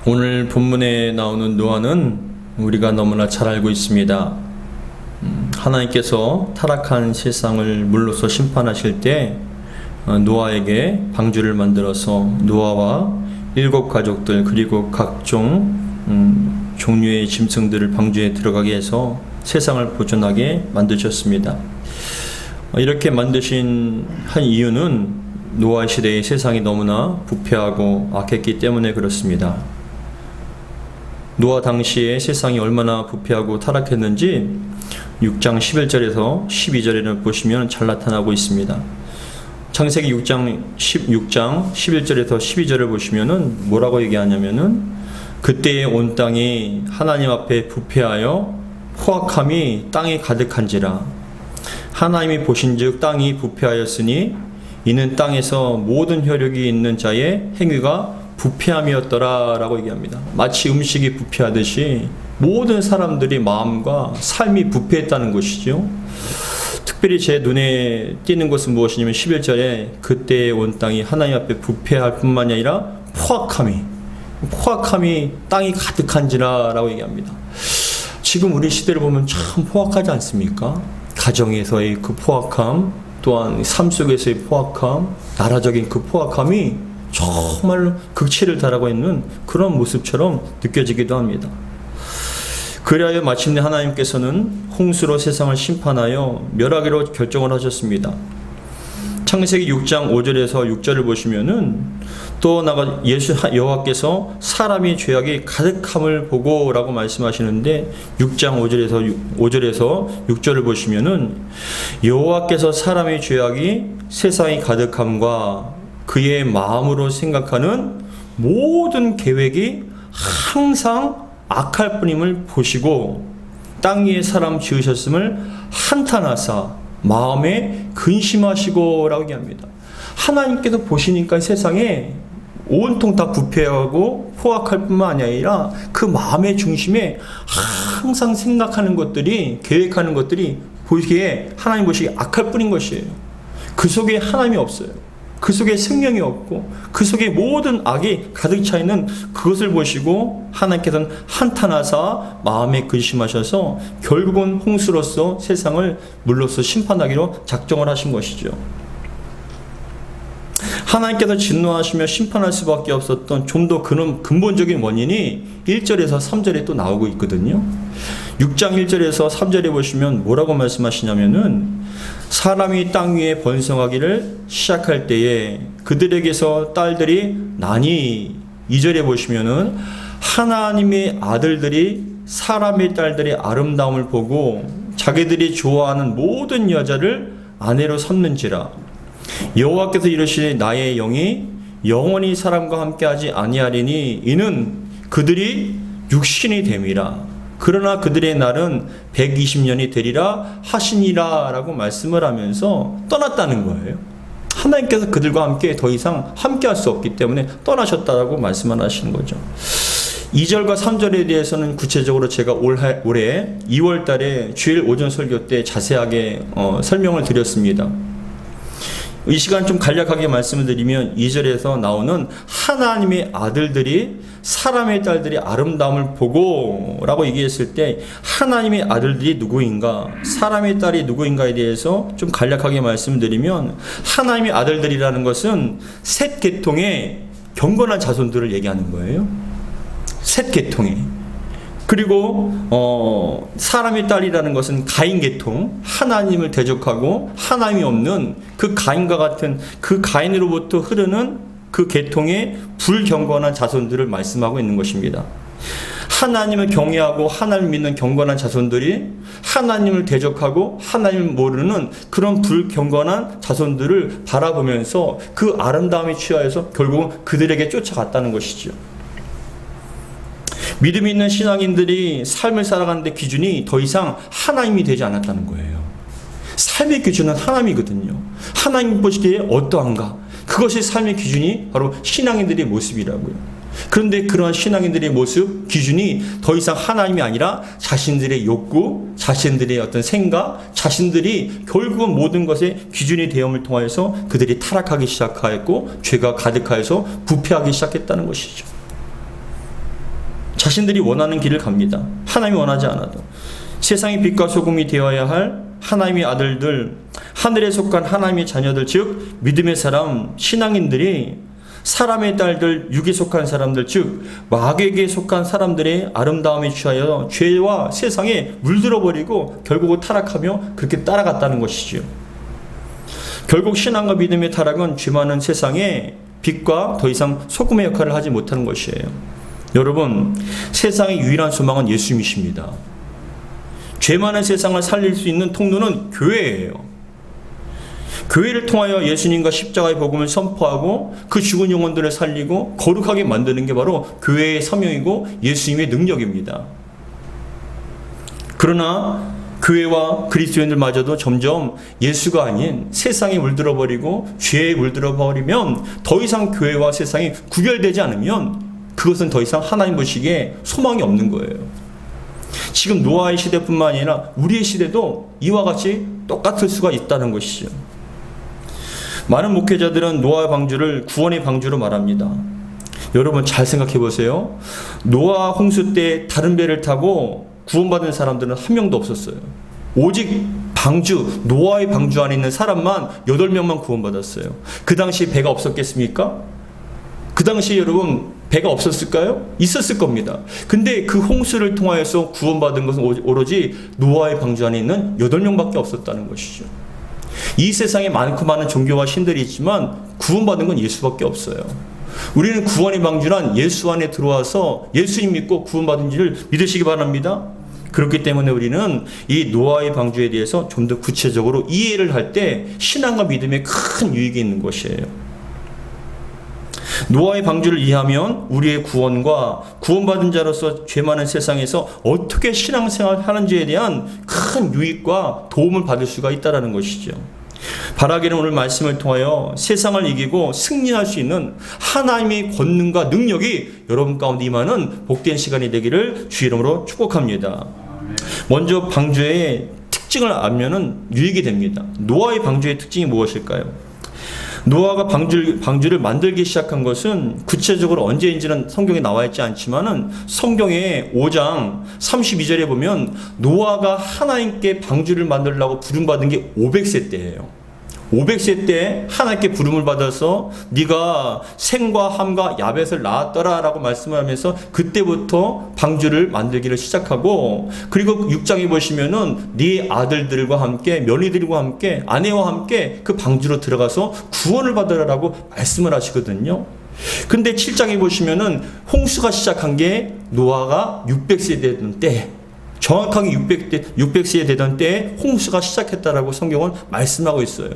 오늘 본문에 나오는 노아는 우리가 너무나 잘 알고 있습니다. 하나님께서 타락한 세상을 물로서 심판하실 때 노아에게 방주를 만들어서 노아와 7 가족들 그리고 각종 종류의 짐승들을 방주에 들어가게 해서 세상을 보존하게 만드셨습니다. 이렇게 만드신 한 이유는 노아 시대의 세상이 너무나 부패하고 악했기 때문에 그렇습니다. 노아 당시에 세상이 얼마나 부패하고 타락했는지 6장 11절에서 12절에는 보시면 잘 나타나고 있습니다. 창세기 6장 11절에서 12절을 보시면은 뭐라고 얘기하냐면은 그때에 온 땅이 하나님 앞에 부패하여 포악함이 땅에 가득한지라. 하나님이 보신즉 땅이 부패하였으니 이는 땅에서 모든 혈육이 있는 자의 행위가 부패함이었더라 라고 얘기합니다. 마치 음식이 부패하듯이 모든 사람들이 마음과 삶이 부패했다는 것이죠. 특별히 제 눈에 띄는 것은 무엇이냐면 11절에 그때에 온 땅이 하나님 앞에 부패할 뿐만이 아니라 포악함이 땅이 가득한지라 라고 얘기합니다. 지금 우리 시대를 보면 참 포악하지 않습니까? 가정에서의 그 포악함, 또한 삶 속에서의 포악함, 나라적인 그 포악함이 정말 극치를 달하고 있는 그런 모습처럼 느껴지기도 합니다. 그리하여 마침내 하나님께서는 홍수로 세상을 심판하여 멸하기로 결정을 하셨습니다. 창세기 6장 5절에서 6절을 보시면은 또 나가 여호와께서 사람이 죄악이 가득함을 보고 라고 말씀하시는데 6장 5절에서 6절을 보시면은 여호와께서 사람의 죄악이 세상에 가득함과 그의 마음으로 생각하는 모든 계획이 항상 악할 뿐임을 보시고 땅 위에 사람 지으셨음을 한탄하사 마음에 근심하시고 라고 얘기합니다. 하나님께서 보시니까 세상에 온통 다 부패하고 포악할 뿐만 아니라 그 마음의 중심에 항상 생각하는 것들이, 계획하는 것들이 보시기에 하나님 보시기에 악할 뿐인 것이에요. 그 속에 하나님이 없어요. 그 속에 생명이 없고 그 속에 모든 악이 가득 차 있는 그것을 보시고 하나님께서는 한탄하사 마음에 근심하셔서 결국은 홍수로서 세상을 물로서 심판하기로 작정을 하신 것이죠. 하나님께서 진노하시며 심판할 수밖에 없었던 좀 더 근본적인 원인이 1절에서 3절에 또 나오고 있거든요. 6장 1절에서 3절에 보시면 뭐라고 말씀하시냐면은 사람이 땅 위에 번성하기를 시작할 때에 그들에게서 딸들이 나니, 2절에 보시면은 하나님의 아들들이 사람의 딸들의 아름다움을 보고 자기들이 좋아하는 모든 여자를 아내로 삼는지라. 여호와께서 이르시되 나의 영이 영원히 사람과 함께하지 아니하리니 이는 그들이 육신이 됨이라. 그러나 그들의 날은 120년이 되리라 하시니라 라고 말씀을 하면서 떠났다는 거예요. 하나님께서 그들과 함께 더 이상 함께 할 수 없기 때문에 떠나셨다라고 말씀을 하시는 거죠. 2절과 3절에 대해서는 구체적으로 제가 올해 2월 달에 주일 오전 설교 때 자세하게 설명을 드렸습니다. 이 시간 좀 간략하게 말씀을 드리면 2절에서 나오는 하나님의 아들들이 사람의 딸들이 아름다움을 보고 라고 얘기했을 때 하나님의 아들들이 누구인가, 사람의 딸이 누구인가에 대해서 좀 간략하게 말씀을 드리면 하나님의 아들들이라는 것은 셋 계통의 경건한 자손들을 얘기하는 거예요. 셋 계통의. 그리고 사람의 딸이라는 것은 가인 계통, 하나님을 대적하고 하나님이 없는 그 가인과 같은 그 가인으로부터 흐르는 그 계통의 불경건한 자손들을 말씀하고 있는 것입니다. 하나님을 경외하고 하나님을 믿는 경건한 자손들이 하나님을 대적하고 하나님을 모르는 그런 불경건한 자손들을 바라보면서 그 아름다움에 취하여서 결국은 그들에게 쫓아갔다는 것이죠. 믿음 있는 신앙인들이 삶을 살아가는데 기준이 더 이상 하나님이 되지 않았다는 거예요. 삶의 기준은 하나님이거든요. 하나님 보시기에 어떠한가? 그것이 삶의 기준이 바로 신앙인들의 모습이라고요. 그런데 그러한 신앙인들의 모습, 기준이 더 이상 하나님이 아니라 자신들의 욕구, 자신들의 어떤 생각, 자신들이 결국은 모든 것의 기준이 되음을 통하여서 그들이 타락하기 시작하였고 죄가 가득하여서 부패하기 시작했다는 것이죠. 자신들이 원하는 길을 갑니다. 하나님이 원하지 않아도. 세상의 빛과 소금이 되어야 할 하나님의 아들들, 하늘에 속한 하나님의 자녀들, 즉 믿음의 사람, 신앙인들이 사람의 딸들, 육에 속한 사람들, 즉 마귀에게 속한 사람들의 아름다움에 취하여 죄와 세상에 물들어버리고 결국은 타락하며 그렇게 따라갔다는 것이죠. 결국 신앙과 믿음의 타락은 죄 많은 세상에 빛과 더 이상 소금의 역할을 하지 못하는 것이에요. 여러분, 세상의 유일한 소망은 예수님이십니다. 죄 많은 세상을 살릴 수 있는 통로는 교회예요. 교회를 통하여 예수님과 십자가의 복음을 선포하고 그 죽은 영혼들을 살리고 거룩하게 만드는 게 바로 교회의 사명이고 예수님의 능력입니다. 그러나 교회와 그리스도인들마저도 점점 예수가 아닌 세상에 물들어버리고 죄에 물들어버리면 더 이상 교회와 세상이 구별되지 않으면 그것은 더 이상 하나님 보시기에 소망이 없는 거예요. 지금 노아의 시대뿐만 아니라 우리의 시대도 이와 같이 똑같을 수가 있다는 것이죠. 많은 목회자들은 노아의 방주를 구원의 방주로 말합니다. 여러분 잘 생각해 보세요. 노아 홍수 때 다른 배를 타고 구원받은 사람들은 한 명도 없었어요. 오직 방주, 노아의 방주 안에 있는 사람만 8명만 구원받았어요. 그 당시 배가 없었겠습니까? 그 당시에 여러분 배가 없었을까요? 있었을 겁니다. 근데 그 홍수를 통하여서 구원받은 것은 오로지 노아의 방주 안에 있는 8명밖에 없었다는 것이죠. 이 세상에 많고 많은 종교와 신들이 있지만 구원받은 건 예수밖에 없어요. 우리는 구원의 방주란 예수 안에 들어와서 예수님 믿고 구원받은 지를 믿으시기 바랍니다. 그렇기 때문에 우리는 이 노아의 방주에 대해서 좀 더 구체적으로 이해를 할 때 신앙과 믿음에 큰 유익이 있는 것이에요. 노아의 방주를 이해하면 우리의 구원과 구원받은 자로서 죄 많은 세상에서 어떻게 신앙생활을 하는지에 대한 큰 유익과 도움을 받을 수가 있다는 것이죠. 바라기는 오늘 말씀을 통하여 세상을 이기고 승리할 수 있는 하나님의 권능과 능력이 여러분 가운데 임하는 복된 시간이 되기를 주 이름으로 축복합니다. 먼저 방주의 특징을 알면 유익이 됩니다. 노아의 방주의 특징이 무엇일까요? 노아가 방주를 만들기 시작한 것은 구체적으로 언제인지는 성경에 나와 있지 않지만은 성경의 5장 32절에 보면 노아가 하나님께 방주를 만들려고 부름받은 게 500세 때예요. 500세 때 하나님께 부름을 받아서 네가 셈과 함과 야벳을 낳았더라 라고 말씀을 하면서 그때부터 방주를 만들기를 시작하고, 그리고 6장에 보시면은 네 아들들과 함께 며느리들과 함께 아내와 함께 그 방주로 들어가서 구원을 받으라라고 말씀을 하시거든요. 근데 7장에 보시면은 홍수가 시작한 게 노아가 600세 되던 때, 정확하게 600세에 되던 때에 홍수가 시작했다라고 성경은 말씀하고 있어요.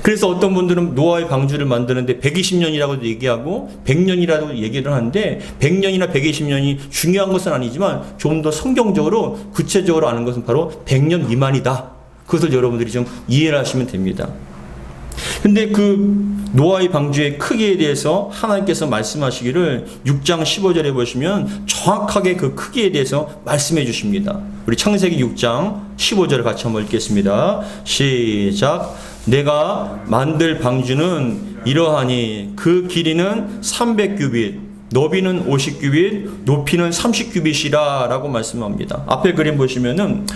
그래서 어떤 분들은 노아의 방주를 만드는데 120년이라고 얘기하고 100년이라고 얘기를 하는데 100년이나 120년이 중요한 것은 아니지만 좀 더 성경적으로 구체적으로 아는 것은 바로 100년 미만이다. 그것을 여러분들이 좀 이해를 하시면 됩니다. 근데 그 노아의 방주의 크기에 대해서 하나님께서 말씀하시기를 6장 15절에 보시면 정확하게 그 크기에 대해서 말씀해 주십니다. 우리 창세기 6장 15절을 같이 한번 읽겠습니다. 시작. 내가 만들 방주는 이러하니 그 길이는 300규빗, 너비는 50규빗, 높이는 30규빗이라 라고 말씀합니다. 앞에 그림 보시면은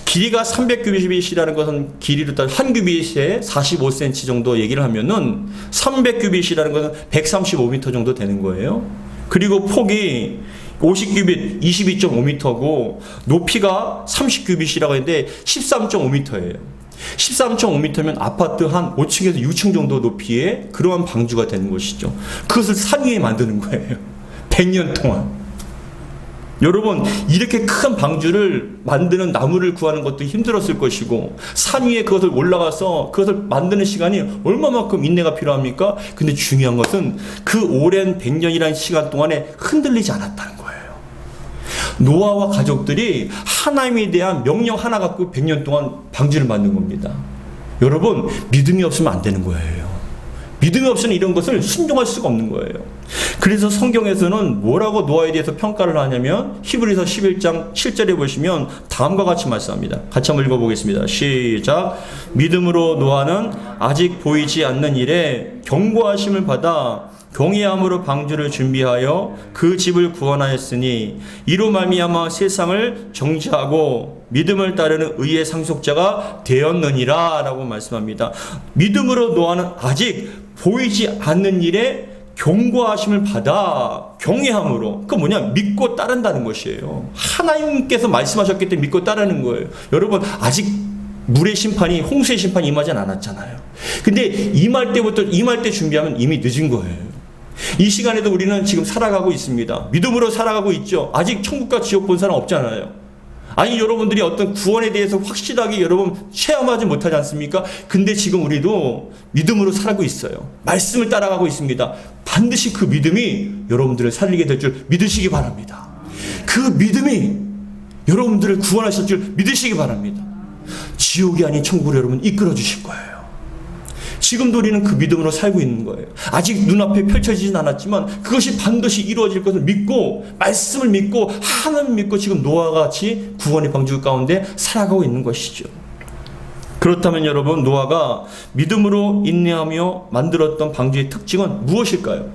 길이가 300규빗이라는 것은 길이로 따라 한 규빗에 45cm 정도 얘기를 하면은 300규빗이라는 것은 135m 정도 되는 거예요. 그리고 폭이 50규빗 22.5m고 높이가 30규빗이라고 했는데 13.5m예요. 13.5m면 아파트 한 5층에서 6층 정도 높이의 그러한 방주가 되는 것이죠. 그것을 산 위에 만드는 거예요. 100년 동안. 여러분, 이렇게 큰 방주를 만드는 나무를 구하는 것도 힘들었을 것이고 산 위에 그것을 올라가서 그것을 만드는 시간이 얼마만큼 인내가 필요합니까? 근데 중요한 것은 그 오랜 100년이라는 시간 동안에 흔들리지 않았다는 거예요. 노아와 가족들이 하나님에 대한 명령 하나 갖고 100년 동안 방주를 만든 겁니다. 여러분, 믿음이 없으면 안 되는 거예요. 믿음이 없으면 이런 것을 순종할 수가 없는 거예요. 그래서 성경에서는 뭐라고 노아에 대해서 평가를 하냐면 히브리서 11장 7절에 보시면 다음과 같이 말씀합니다. 같이 한번 읽어보겠습니다. 시작. 믿음으로 노아는 아직 보이지 않는 일에 경고하심을 받아 경외함으로 방주를 준비하여 그 집을 구원하였으니 이로 말미암아 세상을 정죄하고 믿음을 따르는 의의 상속자가 되었느니라 라고 말씀합니다. 믿음으로 노아는 아직 보이지 않는 일에 경고하심을 받아 경외함으로, 그 뭐냐, 믿고 따른다는 것이에요. 하나님께서 말씀하셨기 때문에 믿고 따르는 거예요. 여러분, 아직 물의 심판이, 홍수의 심판이 임하진 않았잖아요. 근데 임할 때 준비하면 이미 늦은 거예요. 이 시간에도 우리는 지금 살아가고 있습니다. 믿음으로 살아가고 있죠. 아직 천국과 지옥 본 사람 없잖아요. 아니, 여러분들이 어떤 구원에 대해서 확실하게 여러분 체험하지 못하지 않습니까? 근데 지금 우리도 믿음으로 살아가고 있어요. 말씀을 따라가고 있습니다. 반드시 그 믿음이 여러분들을 살리게 될 줄 믿으시기 바랍니다. 그 믿음이 여러분들을 구원하실 줄 믿으시기 바랍니다. 지옥이 아닌 천국으로 여러분 이끌어 주실 거예요. 지금도 우리는 그 믿음으로 살고 있는 거예요. 아직 눈앞에 펼쳐지진 않았지만 그것이 반드시 이루어질 것을 믿고, 말씀을 믿고, 하나님 믿고 지금 노아가 같이 구원의 방주 가운데 살아가고 있는 것이죠. 그렇다면 여러분, 노아가 믿음으로 인내하며 만들었던 방주의 특징은 무엇일까요?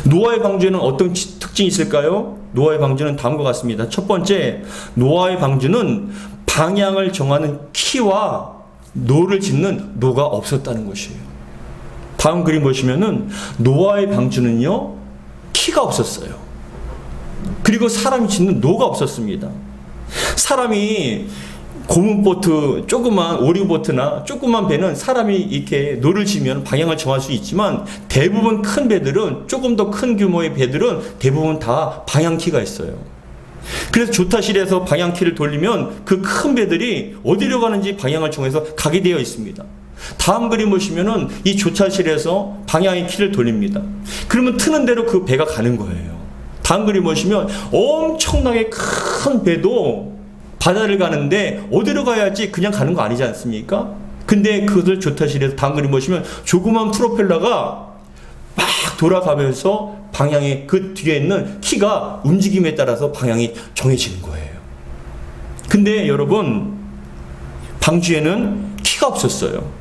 노아의 방주에는 어떤 특징이 있을까요? 노아의 방주는 다음과 같습니다. 첫 번째, 노아의 방주는 방향을 정하는 키와 노를 짓는 노가 없었다는 것이에요. 다음 그림 보시면은 노아의 방주는요, 키가 없었어요. 그리고 사람이 짓는 노가 없었습니다. 사람이 고무보트, 조그만 오리보트나 조그만 배는 사람이 이렇게 노를 지면 방향을 정할 수 있지만 대부분 큰 배들은, 조금 더 큰 규모의 배들은 대부분 다 방향키가 있어요. 그래서 조타실에서 방향키를 돌리면 그 큰 배들이 어디로 가는지 방향을 정해서 가게 되어 있습니다. 다음 그림 보시면은 이 조타실에서 방향의 키를 돌립니다. 그러면 트는 대로 그 배가 가는 거예요. 다음 그림 보시면 엄청나게 큰 배도 바다를 가는데 어디로 가야 할지 그냥 가는 거 아니지 않습니까? 근데 그것을 조타실에서, 다음 그림 보시면 조그만 프로펠러가 막 돌아가면서 방향이, 그 뒤에 있는 키가 움직임에 따라서 방향이 정해지는 거예요. 근데 여러분, 방주에는 키가 없었어요.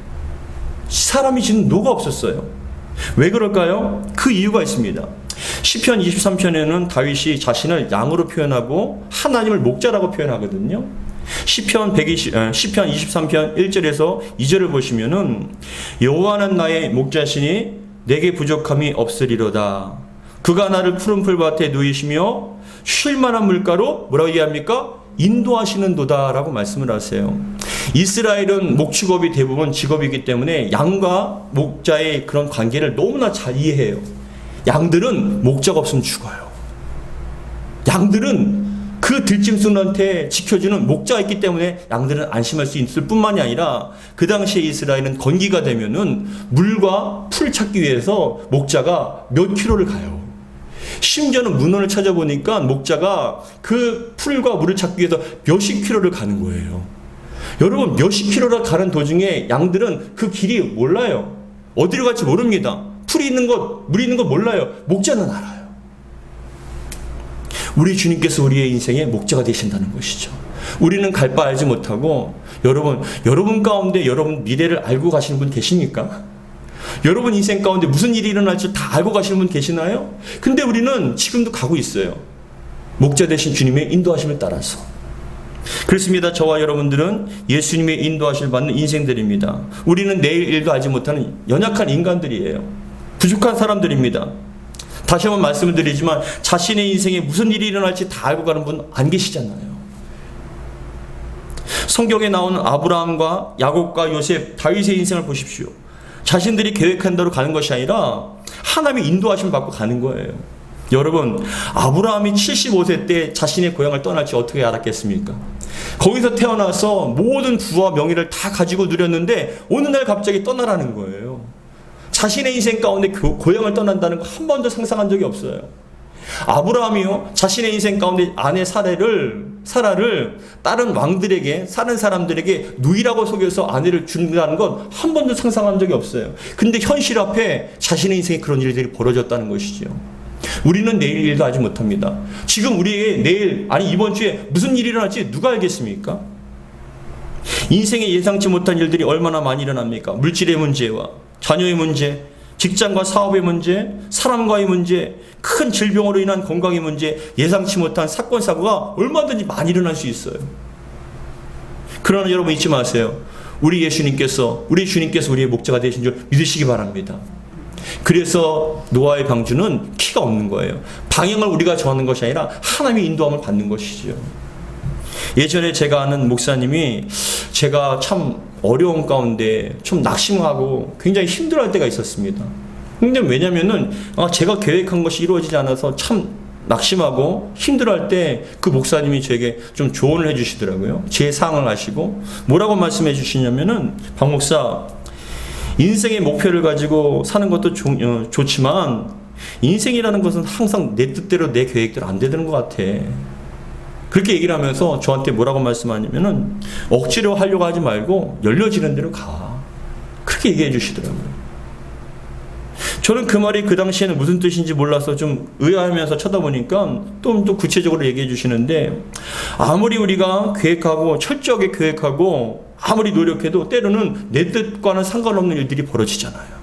사람이 짓는 노가 없었어요. 왜 그럴까요? 그 이유가 있습니다. 시편 23편에는 다윗이 자신을 양으로 표현하고 하나님을 목자라고 표현하거든요. 시편 23편 1절에서 2절을 보시면은 여호와는 나의 목자시니 내게 부족함이 없으리로다. 그가 나를 푸른 풀밭에 누이시며 쉴 만한 물가로 뭐라고 얘기합니까? 인도하시는 도다라고 말씀을 하세요. 이스라엘은 목축업이 대부분 직업이기 때문에 양과 목자의 그런 관계를 너무나 잘 이해해요. 양들은 목자가 없으면 죽어요. 양들은 그 들짐승한테 지켜주는 목자가 있기 때문에 양들은 안심할 수 있을 뿐만이 아니라, 그 당시에 이스라엘은 건기가 되면은 물과 풀 찾기 위해서 목자가 몇 킬로를 가요. 심지어는 문헌을 찾아보니까 목자가 그 풀과 물을 찾기 위해서 몇십 킬로를 가는 거예요. 여러분, 몇십 킬로를 가는 도중에 양들은 그 길이 몰라요. 어디로 갈지 모릅니다. 풀이 있는 것, 물이 있는 것 몰라요. 목자는 알아요. 우리 주님께서 우리의 인생의 목자가 되신다는 것이죠. 우리는 갈 바 알지 못하고, 여러분 가운데 여러분 미래를 알고 가시는 분 계십니까? 여러분 인생 가운데 무슨 일이 일어날지 다 알고 가시는 분 계시나요? 근데 우리는 지금도 가고 있어요. 목자 되신 주님의 인도하심을 따라서. 그렇습니다. 저와 여러분들은 예수님의 인도하심을 받는 인생들입니다. 우리는 내일 일도 알지 못하는 연약한 인간들이에요. 부족한 사람들입니다. 다시 한번 말씀을 드리지만 자신의 인생에 무슨 일이 일어날지 다 알고 가는 분 안 계시잖아요. 성경에 나오는 아브라함과 야곱과 요셉, 다윗의 인생을 보십시오. 자신들이 계획한 대로 가는 것이 아니라 하나님의 인도하심을 받고 가는 거예요. 여러분, 아브라함이 75세 때 자신의 고향을 떠날지 어떻게 알았겠습니까? 거기서 태어나서 모든 부와 명예를 다 가지고 누렸는데 어느 날 갑자기 떠나라는 거예요. 자신의 인생 가운데 고향을 떠난다는 거 한 번도 상상한 적이 없어요. 아브라함이요, 자신의 인생 가운데 아내 사라를 다른 왕들에게, 사는 사람들에게 누이라고 속여서 아내를 준다는 건 한 번도 상상한 적이 없어요. 근데 현실 앞에 자신의 인생에 그런 일들이 벌어졌다는 것이죠. 우리는 내일 일도 알지 못합니다. 지금 우리의 내일, 아니 이번 주에 무슨 일이 일어날지 누가 알겠습니까? 인생에 예상치 못한 일들이 얼마나 많이 일어납니까? 물질의 문제와 자녀의 문제, 직장과 사업의 문제, 사람과의 문제, 큰 질병으로 인한 건강의 문제, 예상치 못한 사건, 사고가 얼마든지 많이 일어날 수 있어요. 그러나 여러분 잊지 마세요. 우리 예수님께서, 우리 주님께서 우리의 목자가 되신 줄 믿으시기 바랍니다. 그래서 노아의 방주는 키가 없는 거예요. 방향을 우리가 정하는 것이 아니라 하나님의 인도함을 받는 것이죠. 예전에 제가 아는 목사님이 제가 참 어려운 가운데 좀 낙심하고 굉장히 힘들어할 때가 있었습니다. 근데 왜냐면은 제가 계획한 것이 이루어지지 않아서 참 낙심하고 힘들어할 때 그 목사님이 저에게 좀 조언을 해주시더라고요. 제 상황을 아시고 뭐라고 말씀해 주시냐면은, 박 목사, 인생의 목표를 가지고 사는 것도 좋지만 인생이라는 것은 항상 내 뜻대로 내 계획대로 안 되는 것 같아. 그렇게 얘기를 하면서 저한테 뭐라고 말씀하냐면은, 억지로 하려고 하지 말고 열려지는 대로 가. 그렇게 얘기해 주시더라고요. 저는 그 말이 그 당시에는 무슨 뜻인지 몰라서 좀 의아하면서 쳐다보니까 또 구체적으로 얘기해 주시는데, 아무리 우리가 계획하고 철저하게 계획하고 아무리 노력해도 때로는 내 뜻과는 상관없는 일들이 벌어지잖아요.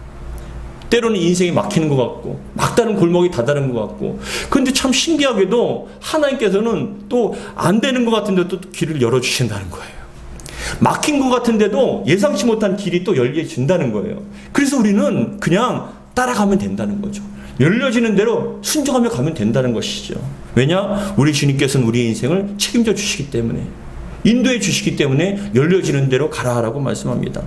때로는 인생이 막히는 것 같고 막다른 골목이 다다른 것 같고, 그런데 참 신기하게도 하나님께서는 또 안 되는 것 같은데 또 길을 열어주신다는 거예요. 막힌 것 같은데도 예상치 못한 길이 또 열려진다는 거예요. 그래서 우리는 그냥 따라가면 된다는 거죠. 열려지는 대로 순종하며 가면 된다는 것이죠. 왜냐? 우리 주님께서는 우리의 인생을 책임져 주시기 때문에, 인도해 주시기 때문에 열려지는 대로 가라라고 말씀합니다.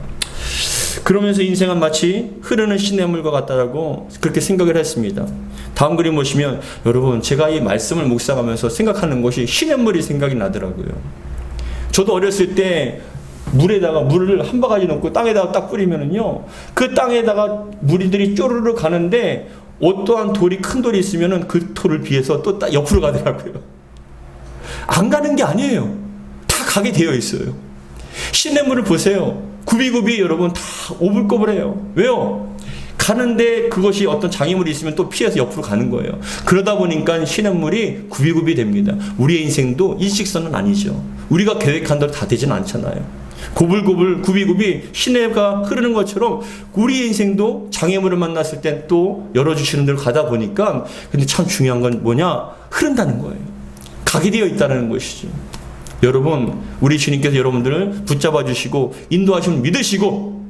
그러면서 인생은 마치 흐르는 시냇물과 같다라고 그렇게 생각을 했습니다. 다음 그림 보시면, 여러분, 제가 이 말씀을 묵상하면서 생각하는 것이 시냇물이 생각이 나더라고요. 저도 어렸을 때 물에다가 물을 한 바가지 넣고 땅에다가 딱 뿌리면은요, 그 땅에다가 물이들이 쪼르르 가는데 어떠한 돌이, 큰 돌이 있으면은 그 돌을 비해서 또 옆으로 가더라고요. 안 가는 게 아니에요. 다 가게 되어 있어요. 시냇물을 보세요. 굽이굽이 여러분 다 오불거불해요. 왜요? 가는데 그것이 어떤 장애물이 있으면 또 피해서 옆으로 가는 거예요. 그러다 보니까 시냇물이 굽이굽이 됩니다. 우리의 인생도 일직선은 아니죠. 우리가 계획한 대로 다 되지는 않잖아요. 고불고불 굽이굽이 시내가 흐르는 것처럼 우리의 인생도 장애물을 만났을 땐 또 열어주시는 대로 가다 보니까, 근데 참 중요한 건 뭐냐? 흐른다는 거예요. 가게 되어 있다는 것이죠. 여러분, 우리 주님께서 여러분들을 붙잡아 주시고 인도하시면 믿으시고,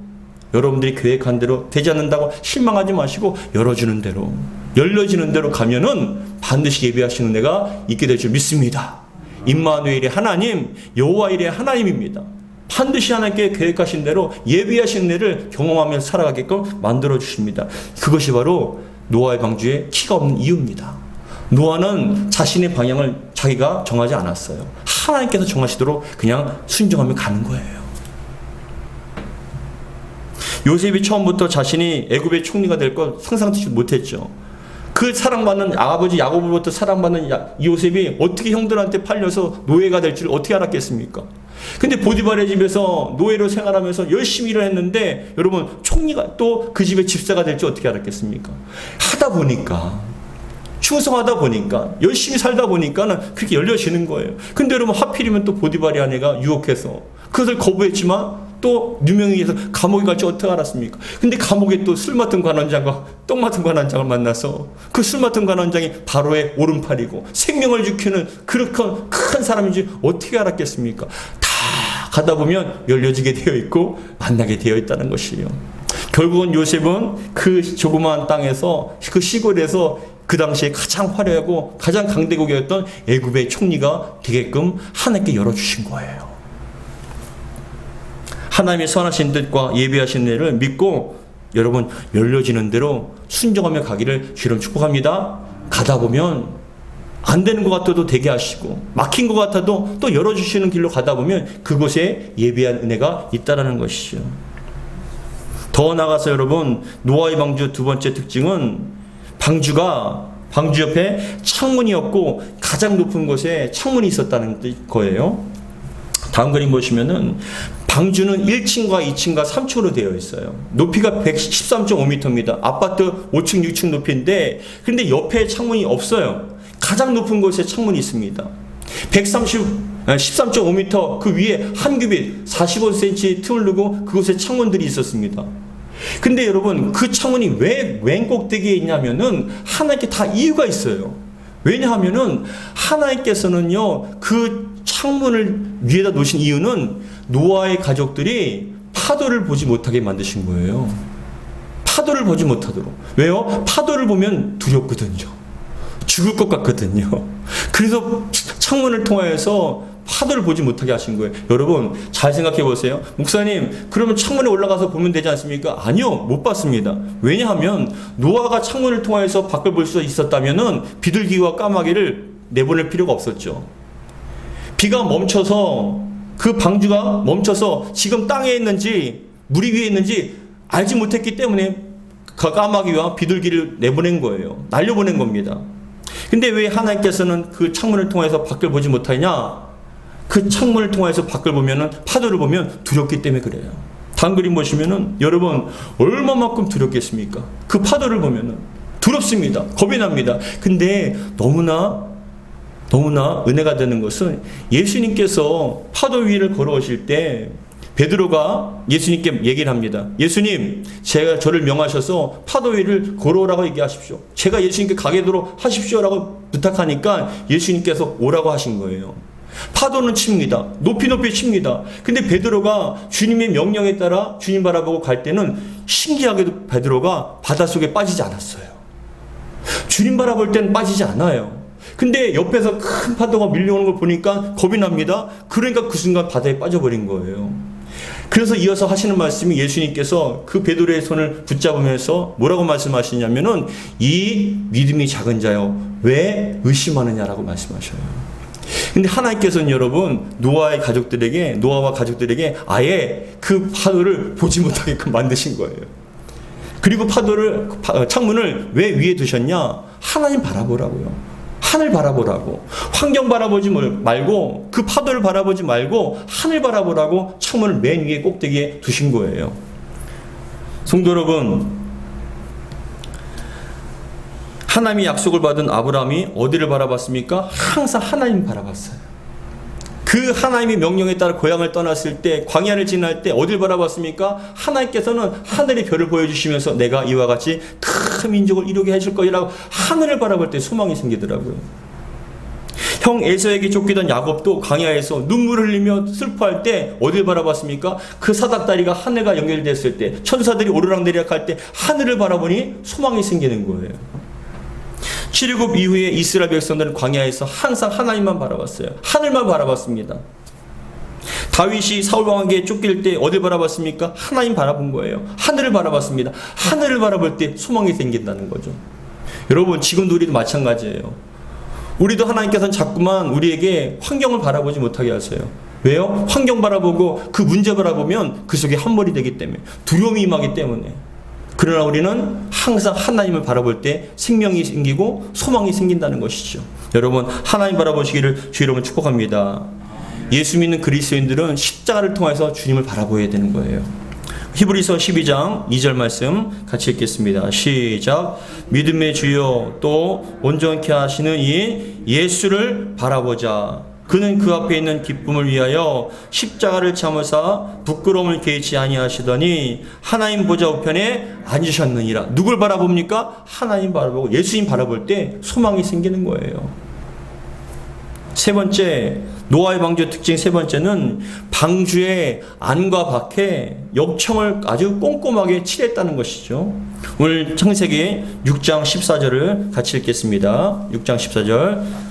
여러분들이 계획한 대로 되지 않는다고 실망하지 마시고 열어주는 대로, 열려지는 대로 가면은 반드시 예비하시는 은혜가 있게 될 줄 믿습니다. 임마누엘의 하나님, 여호와 일의 하나님입니다. 반드시 하나님께 계획하신 대로 예비하신 은혜를 경험하면서 살아가게끔 만들어 주십니다. 그것이 바로 노아의 방주에 키가 없는 이유입니다. 노아는 자신의 방향을 자기가 정하지 않았어요. 하나님께서 정하시도록 그냥 순종하며 가는 거예요. 요셉이 처음부터 자신이 애굽의 총리가 될 것 상상치 못했죠. 그 사랑받는 아버지 야곱으로부터 사랑받는 요셉이 어떻게 형들한테 팔려서 노예가 될 줄 어떻게 알았겠습니까? 근데 보디발의 집에서 노예로 생활하면서 열심히 일을 했는데, 여러분, 총리가 또 그 집의 집사가 될 줄 어떻게 알았겠습니까? 하다 보니까, 충성하다 보니까, 열심히 살다 보니까는 그렇게 열려지는 거예요. 근데 여러분, 하필이면 또 보디발의 아내가 유혹해서 그것을 거부했지만 또 누명이 해서 감옥에 갈지 어떻게 알았습니까? 근데 감옥에 또 술 맡은 관원장과 떡 맡은 관원장을 만나서, 그 술 맡은 관원장이 바로의 오른팔이고 생명을 지키는 그렇게 큰 사람인지 어떻게 알았겠습니까? 다 가다 보면 열려지게 되어 있고 만나게 되어 있다는 것이에요. 결국은 요셉은 그 조그마한 땅에서, 그 시골에서 그 당시에 가장 화려하고 가장 강대국이었던 애굽의 총리가 되게끔 하나님께 열어주신 거예요. 하나님의 선하신 뜻과 예비하신 일을 믿고 여러분 열려지는 대로 순종하며 가기를 주님 축복합니다. 가다 보면 안 되는 것 같아도 되게 하시고, 막힌 것 같아도 또 열어주시는 길로 가다 보면 그곳에 예비한 은혜가 있다라는 것이죠. 더 나아가서 여러분, 노아의 방주 두 번째 특징은 방주 옆에 창문이 없고 가장 높은 곳에 창문이 있었다는 거예요. 다음 그림 보시면은 방주는 1층과 2층과 3층으로 되어 있어요. 높이가 113.5m입니다. 아파트 5층, 6층 높이인데, 근데 옆에 창문이 없어요. 가장 높은 곳에 창문이 있습니다. 13.5m 그 위에 한 규빗 45cm 틈을 두고 그곳에 창문들이 있었습니다. 근데 여러분, 그 창문이 왜 왼 꼭대기에 있냐면은 하나님께 다 이유가 있어요. 왜냐하면은 하나님께서는요, 그 창문을 위에다 놓으신 이유는 노아의 가족들이 파도를 보지 못하게 만드신 거예요. 파도를 보지 못하도록. 왜요? 파도를 보면 두렵거든요. 죽을 것 같거든요. 그래서 창문을 통하여서 파도를 보지 못하게 하신 거예요. 여러분, 잘 생각해 보세요. 목사님, 그러면 창문에 올라가서 보면 되지 않습니까? 아니요, 못 봤습니다. 왜냐하면 노아가 창문을 통하여서 밖을 볼 수 있었다면은 비둘기와 까마귀를 내보낼 필요가 없었죠. 비가 멈춰서, 그 방주가 멈춰서 지금 땅에 있는지 물 위에 있는지 알지 못했기 때문에 그 까마귀와 비둘기를 내보낸 거예요. 날려보낸 겁니다. 근데 왜 하나님께서는 그 창문을 통해서 밖을 보지 못하냐? 그 창문을 통해서 밖을 보면은, 파도를 보면 두렵기 때문에 그래요. 다음 그림 보시면은 여러분, 얼마만큼 두렵겠습니까? 그 파도를 보면은 두렵습니다. 겁이 납니다. 근데 너무나 은혜가 되는 것은 예수님께서 파도 위를 걸어오실 때 베드로가 예수님께 얘기를 합니다. 예수님, 제가 저를 명하셔서 파도 위를 걸어오라고 얘기하십시오. 제가 예수님께 가게도록 하십시오라고 부탁하니까 예수님께서 오라고 하신 거예요. 파도는 칩니다. 높이 칩니다. 근데 베드로가 주님의 명령에 따라 주님 바라보고 갈 때는 신기하게도 베드로가 바닷속에 빠지지 않았어요. 주님 바라볼 때는 빠지지 않아요. 근데 옆에서 큰 파도가 밀려오는 걸 보니까 겁이 납니다. 그러니까 그 순간 바다에 빠져버린 거예요. 그래서 이어서 하시는 말씀이, 예수님께서 그 베드로의 손을 붙잡으면서 뭐라고 말씀하시냐면은, 이 믿음이 작은 자여 왜 의심하느냐라고 말씀하셔요. 근데 하나님께서는 여러분, 노아와 가족들에게 아예 그 파도를 보지 못하게끔 만드신 거예요. 그리고 창문을 왜 위에 두셨냐? 하나님 바라보라고요. 하늘 바라보라고. 환경 바라보지 말고, 그 파도를 바라보지 말고 하늘 바라보라고 창문을 맨 위에 꼭대기에 두신 거예요. 성도 여러분, 하나님이 약속을 받은 아브라함이 어디를 바라봤습니까? 항상 하나님 바라봤어요. 그 하나님의 명령에 따라 고향을 떠났을 때, 광야를 지날 때 어딜 바라봤습니까? 하나님께서는 하늘의 별을 보여주시면서 내가 이와 같이 큰 민족을 이루게 해줄 거라고 하늘을 바라볼 때 소망이 생기더라고요. 형 에서에게 쫓기던 야곱도 광야에서 눈물을 흘리며 슬퍼할 때 어딜 바라봤습니까? 그 사닥다리가 하늘과 연결됐을 때, 천사들이 오르락내리락 할 때 하늘을 바라보니 소망이 생기는 거예요. 출애굽 이후에 이스라엘 백성들은 광야에서 항상 하나님만 바라봤어요. 하늘만 바라봤습니다. 다윗이 사울 왕에게 쫓길 때 어딜 바라봤습니까? 하나님 바라본 거예요. 하늘을 바라봤습니다. 하늘을 바라볼 때 소망이 생긴다는 거죠. 여러분, 지금도 우리도 마찬가지예요. 우리도 하나님께서는 자꾸만 우리에게 환경을 바라보지 못하게 하세요. 왜요? 환경 바라보고 그 문제 바라보면 그 속에 함몰이 되기 때문에, 두려움이 임하기 때문에. 그러나 우리는 항상 하나님을 바라볼 때 생명이 생기고 소망이 생긴다는 것이죠. 여러분, 하나님 바라보시기를 주 이름으로 축복합니다. 예수 믿는 그리스도인들은 십자가를 통해서 주님을 바라보아야 되는 거예요. 히브리서 12장 2절 말씀 같이 읽겠습니다. 시작. 믿음의 주여 또 온전케 하시는 이 예수를 바라보자. 그는 그 앞에 있는 기쁨을 위하여 십자가를 참으사 부끄러움을 개의치 아니하시더니 하나님 보좌 우편에 앉으셨느니라. 누굴 바라봅니까? 하나님 바라보고 예수님 바라볼 때 소망이 생기는 거예요. 세 번째, 노아의 방주의 특징 세 번째는 방주의 안과 밖에 역청을 아주 꼼꼼하게 칠했다는 것이죠. 오늘 창세기 6장 14절을 같이 읽겠습니다. 6장 14절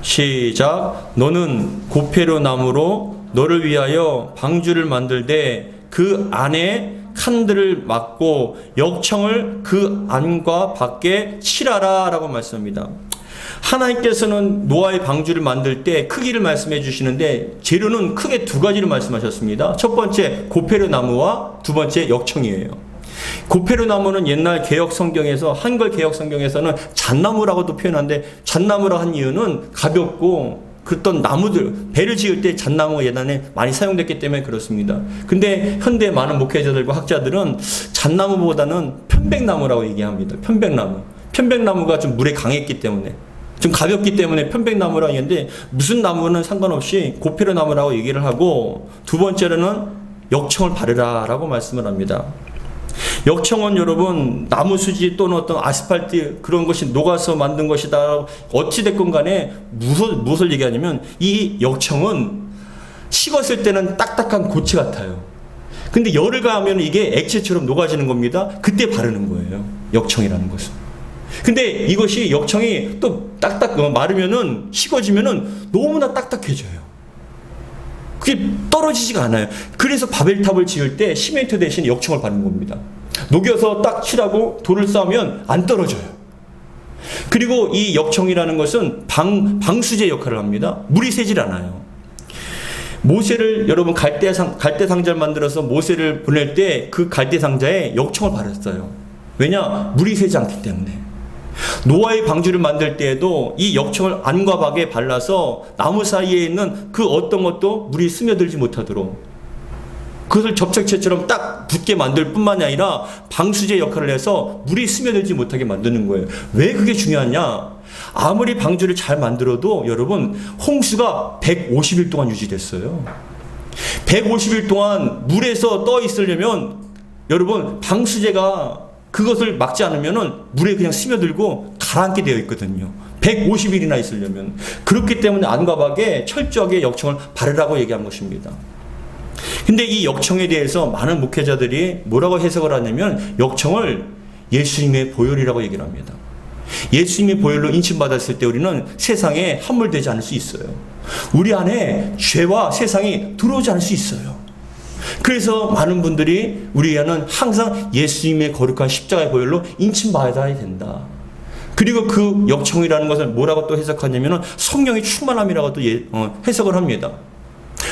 시작. 너는 고페로 나무로 너를 위하여 방주를 만들되 그 안에 칸들을 막고 역청을 그 안과 밖에 칠하라 라고 말씀합니다. 하나님께서는 노아의 방주를 만들 때 크기를 말씀해 주시는데 재료는 크게 두 가지를 말씀하셨습니다. 첫 번째 고페르 나무와 두 번째 역청이에요. 고페르 나무는 옛날 개역 성경에서, 한글 개역 성경에서는 잣나무라고도 표현하는데, 잣나무라 한 이유는 가볍고 그랬던 나무들, 배를 지을 때 잣나무가 예전에 많이 사용됐기 때문에 그렇습니다. 근데 현대 많은 목회자들과 학자들은 잣나무보다는 편백나무라고 얘기합니다. 편백나무가 좀 물에 강했기 때문에, 좀 가볍기 때문에 편백나무라고 얘기하는데, 무슨 나무는 상관없이 고페르 나무라고 얘기를 하고, 두 번째로는 역청을 바르라 라고 말씀을 합니다. 역청은 여러분 나무 수지 또는 어떤 아스팔트 그런 것이 녹아서 만든 것이다. 어찌됐건 간에 무엇을 얘기하냐면 이 역청은 식었을 때는 딱딱한 고치 같아요. 근데 열을 가하면 이게 액체처럼 녹아지는 겁니다. 그때 바르는 거예요. 역청이라는 것은. 근데 이것이 역청이 또 마르면은 식어지면은 너무나 딱딱해져요. 그게 떨어지지가 않아요. 그래서 바벨탑을 지을 때 시멘트 대신 역청을 바르는 겁니다. 녹여서 딱 칠하고 돌을 쌓으면 안 떨어져요. 그리고 이 역청이라는 것은 방수제 역할을 합니다. 물이 새질 않아요. 모세를 여러분 갈대 상자를 만들어서 모세를 보낼 때 그 갈대 상자에 역청을 바랐어요. 왜냐? 물이 새지 않기 때문에. 노아의 방주를 만들 때에도 이 역청을 안과 박에 발라서 나무 사이에 있는 그 어떤 것도 물이 스며들지 못하도록 그것을 접착제처럼 딱 붙게 만들 뿐만이 아니라 방수제 역할을 해서 물이 스며들지 못하게 만드는 거예요. 왜 그게 중요하냐? 아무리 방주를 잘 만들어도 여러분 홍수가 150일 동안 유지됐어요. 150일 동안 물에서 떠 있으려면 여러분 방수제가 그것을 막지 않으면은 물에 그냥 스며들고 가라앉게 되어 있거든요. 150일이나 있으려면. 그렇기 때문에 안과 박에 철저하게 역청을 바르라고 얘기한 것입니다. 근데 이 역청에 대해서 많은 목회자들이 뭐라고 해석을 하냐면 역청을 예수님의 보혈이라고 얘기를 합니다. 예수님의 보혈로 인침받았을 때 우리는 세상에 함몰되지 않을 수 있어요. 우리 안에 죄와 세상이 들어오지 않을 수 있어요. 그래서 많은 분들이 우리 안은 항상 예수님의 거룩한 십자가의 보혈로 인침받아야 된다. 그리고 그 역청이라는 것을 뭐라고 또 해석하냐면 성령의 충만함이라고 또 해석을 합니다.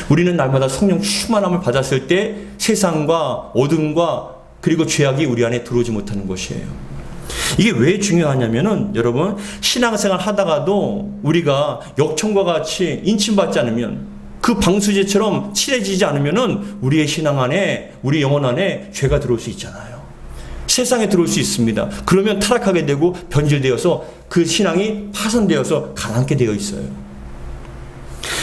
우리는 날마다 성령 충만함을 받았을 때 세상과 어둠과 그리고 죄악이 우리 안에 들어오지 못하는 것이에요. 이게 왜 중요하냐면은 여러분 신앙생활 하다가도 우리가 역청과 같이 인침받지 않으면 그 방수제처럼 칠해지지 않으면은 우리의 신앙 안에 우리 영혼 안에 죄가 들어올 수 있잖아요. 세상에 들어올 수 있습니다. 그러면 타락하게 되고 변질되어서 그 신앙이 파손되어서 가라앉게 되어 있어요.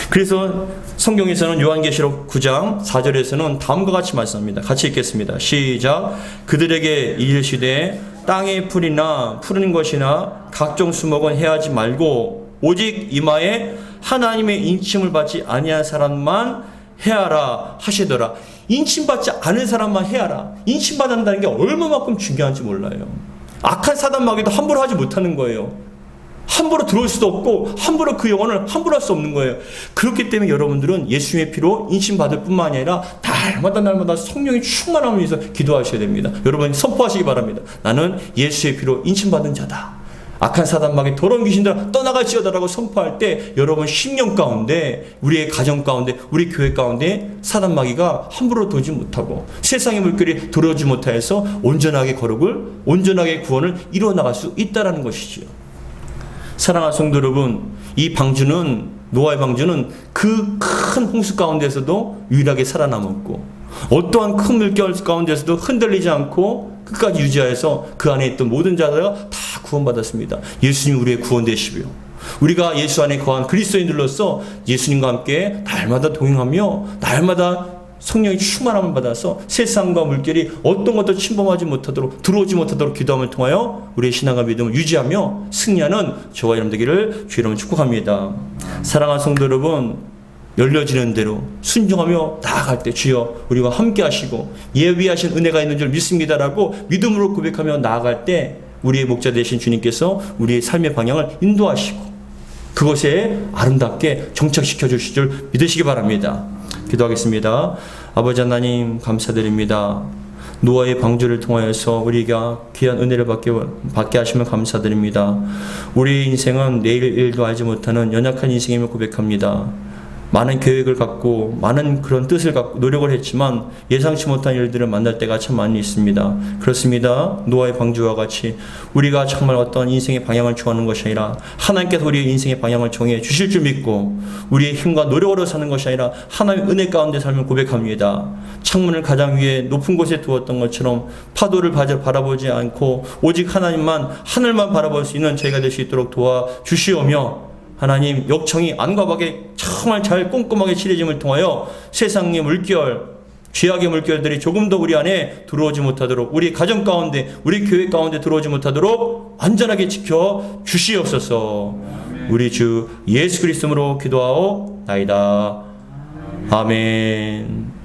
그래서 성경에서는 요한계시록 9장 4절에서는 다음과 같이 말씀합니다. 같이 읽겠습니다. 시작. 그들에게 이르시되 땅의 풀이나 푸른 것이나 각종 수목은 해하지 말고 오직 이마에 하나님의 인침을 받지 아니한 사람만 해하라 하시더라. 인침받지 않은 사람만 해하라. 인침받는다는 게 얼마만큼 중요한지 몰라요. 악한 사단 마귀도 함부로 하지 못하는 거예요. 함부로 들어올 수도 없고 함부로 그 영혼을 함부로 할 수 없는 거예요. 그렇기 때문에 여러분들은 예수님의 피로 인침받을 뿐만 아니라 날마다 성령의 충만함을 위해서 기도하셔야 됩니다. 여러분 선포하시기 바랍니다. 나는 예수의 피로 인침받은 자다. 악한 사단 마귀 더러운 귀신들아 떠나갈지어다라고 선포할 때 여러분 심령 가운데 우리의 가정 가운데 우리 교회 가운데 사단 마귀가 함부로 들어오지 못하고 세상의 물결이 들어오지 못하여서 온전하게 구원을 이루어 나갈 수 있다라는 것이지요. 사랑하는 성도 여러분, 이 방주는 노아의 방주는 그 큰 홍수 가운데서도 유일하게 살아남았고 어떠한 큰 물결 가운데서도 흔들리지 않고 끝까지 유지하여서 그 안에 있던 모든 자가 다 구원받았습니다. 예수님 우리의 구원 되시고요. 우리가 예수 안에 거한 그리스도인들로서 예수님과 함께 날마다 동행하며 날마다 성령의 충만함을 받아서 세상과 물결이 어떤 것도 침범하지 못하도록 들어오지 못하도록 기도함을 통하여 우리의 신앙과 믿음을 유지하며 승리하는 저와 여러분 되기를 주의 이름으로 축복합니다. 사랑하는 성도 여러분, 열려지는 대로 순종하며 나아갈 때 주여 우리와 함께 하시고 예비하신 은혜가 있는 줄 믿습니다라고 믿음으로 고백하며 나아갈 때 우리의 목자 되신 주님께서 우리의 삶의 방향을 인도하시고 그것에 아름답게 정착시켜 주실 줄 믿으시기 바랍니다. 기도하겠습니다. 아버지 하나님 감사드립니다. 노아의 방주를 통하여서 우리가 귀한 은혜를 받게 하시면 감사드립니다. 우리의 인생은 내일 일도 알지 못하는 연약한 인생임을 고백합니다. 많은 계획을 갖고 많은 그런 뜻을 갖고 노력을 했지만 예상치 못한 일들을 만날 때가 참 많이 있습니다. 그렇습니다. 노아의 방주와 같이 우리가 정말 어떤 인생의 방향을 정하는 것이 아니라 하나님께서 우리의 인생의 방향을 정해 주실 줄 믿고 우리의 힘과 노력으로 사는 것이 아니라 하나님의 은혜 가운데 삶을 고백합니다. 창문을 가장 위에 높은 곳에 두었던 것처럼 파도를 바라보지 않고 오직 하늘만 바라볼 수 있는 저희가 될 수 있도록 도와주시오며 하나님 역청이 안과 밖에 정말 잘 꼼꼼하게 칠해짐을 통하여 세상의 물결, 죄악의 물결들이 조금 더 우리 안에 들어오지 못하도록, 우리 가정 가운데, 우리 교회 가운데 들어오지 못하도록 안전하게 지켜 주시옵소서. 우리 주 예수 그리스도로 기도하옵나이다. 아멘.